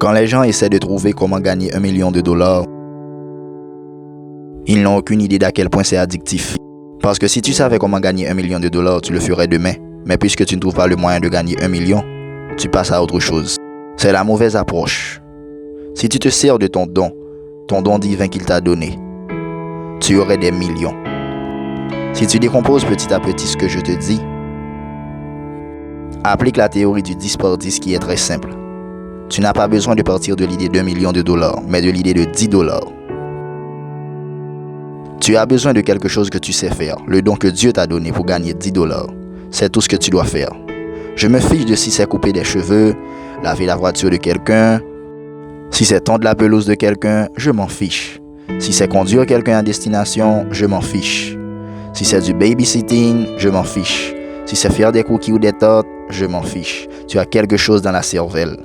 Quand les gens essaient de trouver comment gagner 1 million de dollars, ils n'ont aucune idée d'à quel point c'est addictif. Parce que si tu savais comment gagner 1 million de dollars, tu le ferais demain. Mais puisque tu ne trouves pas le moyen de gagner 1 million, tu passes à autre chose. C'est la mauvaise approche. Si tu te sers de ton don divin qu'il t'a donné, tu aurais des millions. Si tu décomposes petit à petit ce que je te dis, applique la théorie du 10 par 10 qui est très simple. Tu n'as pas besoin de partir de l'idée d'1 million de dollars, mais de l'idée de 10 dollars. Tu as besoin de quelque chose que tu sais faire, le don que Dieu t'a donné pour gagner 10 dollars. C'est tout ce que tu dois faire. Je me fiche de si c'est couper des cheveux, laver la voiture de quelqu'un, si c'est tondre la pelouse de quelqu'un, je m'en fiche. Si c'est conduire quelqu'un à destination, je m'en fiche. Si c'est du babysitting, je m'en fiche. Si c'est faire des cookies ou des tartes, je m'en fiche. Tu as quelque chose dans la cervelle.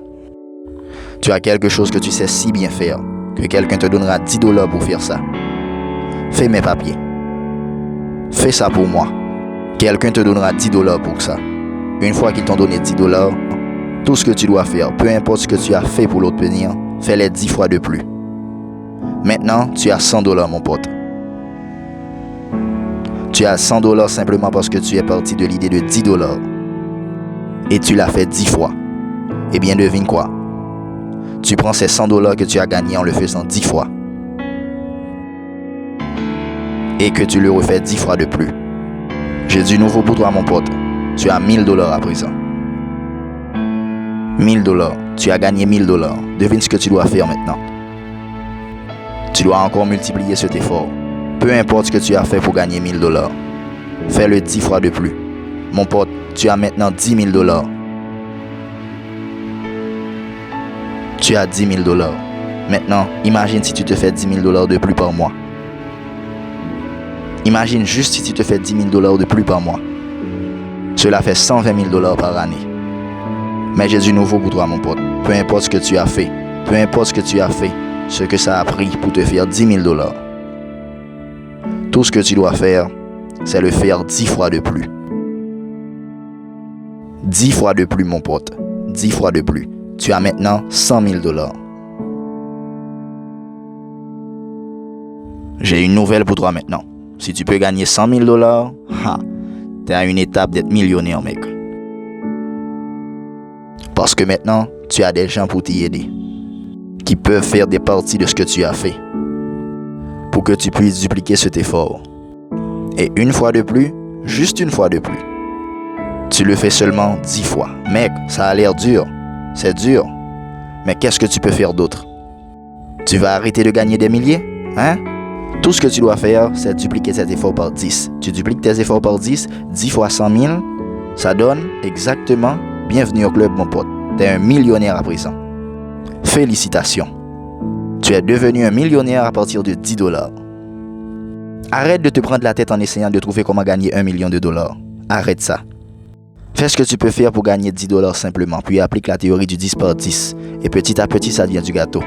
Tu as quelque chose que tu sais si bien faire, que quelqu'un te donnera 10 dollars pour faire ça. Fais mes papiers. Fais ça pour moi. Quelqu'un te donnera 10 dollars pour ça. Une fois qu'ils t'ont donné 10 dollars, tout ce que tu dois faire, peu importe ce que tu as fait pour l'obtenir, fais-les 10 fois de plus. Maintenant, tu as 100 dollars, mon pote. Tu as 100 dollars simplement parce que tu es parti de l'idée de 10 dollars. Et tu l'as fait 10 fois. Eh bien, devine quoi? Tu prends ces 100 dollars que tu as gagnés en le faisant 10 fois. Et que tu le refais 10 fois de plus. J'ai du nouveau pour toi, mon pote. Tu as 1000 dollars à présent. 1000 dollars. Tu as gagné 1000 dollars. Devine ce que tu dois faire maintenant. Tu dois encore multiplier cet effort. Peu importe ce que tu as fait pour gagner 1000 dollars. Fais-le 10 fois de plus. Mon pote, tu as maintenant 10 000 dollars. Tu as 10 000 dollars. Maintenant, imagine si tu te fais 10 000 dollars de plus par mois. Imagine juste si tu te fais 10 000 dollars de plus par mois. Cela fait 120 000 dollars par année. Mais j'ai du nouveau pour toi, mon pote. Peu importe ce que tu as fait, ce que ça a pris pour te faire 10 000 dollars. Tout ce que tu dois faire, c'est le faire 10 fois de plus. 10 fois de plus, mon pote. 10 fois de plus. Tu as maintenant 100 000 dollars. J'ai une nouvelle pour toi maintenant. Si tu peux gagner 100 000 dollars, t'es à une étape d'être millionnaire, mec. Parce que maintenant, tu as des gens pour t'y aider, qui peuvent faire des parties de ce que tu as fait, pour que tu puisses dupliquer cet effort. Et une fois de plus, juste une fois de plus. Tu le fais seulement 10 fois. Mec, ça a l'air dur. C'est dur. Mais qu'est-ce que tu peux faire d'autre? Tu vas arrêter de gagner des milliers? Hein? Tout ce que tu dois faire, c'est dupliquer tes efforts par 10. Tu dupliques tes efforts par 10, 10 fois 100 000, ça donne exactement, bienvenue au club, mon pote. T'es un millionnaire à présent. Félicitations. Tu es devenu un millionnaire à partir de 10 dollars. Arrête de te prendre la tête en essayant de trouver comment gagner 1 million de dollars. Arrête ça. Fais ce que tu peux faire pour gagner 10 dollars simplement, puis applique la théorie du 10 par 10. Et petit à petit, ça devient du gâteau.